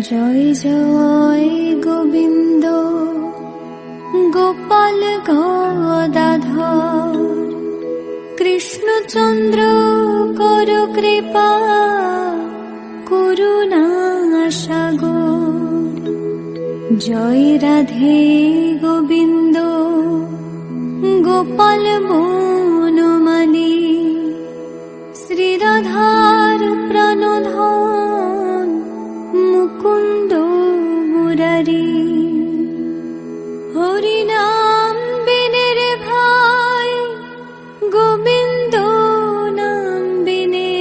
জয় জয় গোবিন্দ গোপাল গদাধর, কৃষ্ণচন্দ্র কর কৃপা করুণা সাগর। জয় রাধে গোবিন্দ গোপাল বনমালী, শ্রীরাধার প্রাণধন মুকুন্দ মুরারি। হরিনাম বিনে রে ভাই গোবিন্দ নাম বিনে,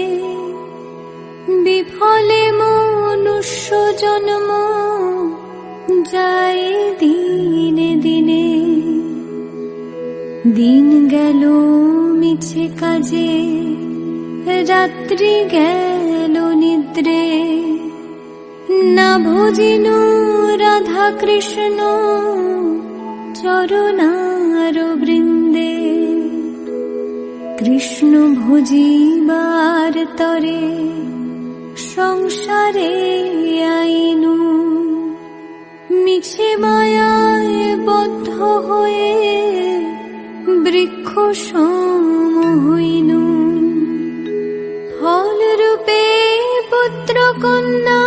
বিফলে মনুষ্য জন্ম যায় দিনে দিনে। দিন গেল মিছে কাজে, রাত্রি গেল নিদ্রে, না ভজিনু রাধা কৃষ্ণ চরণার বৃন্দে। কৃষ্ণ ভজিবার তরে সংসারে আইনু, মিছে মায়ায় বদ্ধ হয়ে বৃক্ষ সম হইনু। ফল রূপে পুত্র কন্যা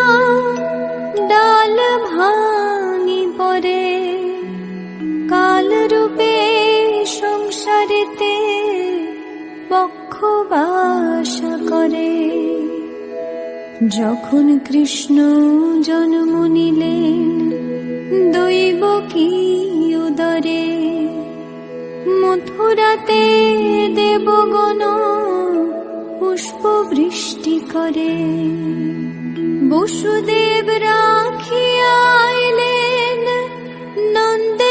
ডাল ভাঙি পরে, কাল রূপে সংসারেতে বক্ষ বাসা করে। যখন কৃষ্ণ জন্ম নিলেন দৈব কি উদরে, মথুরাতে দেবগণ পুষ্প বৃষ্টি করে। বসুদেব রাখিয়া আইলেন নন্দ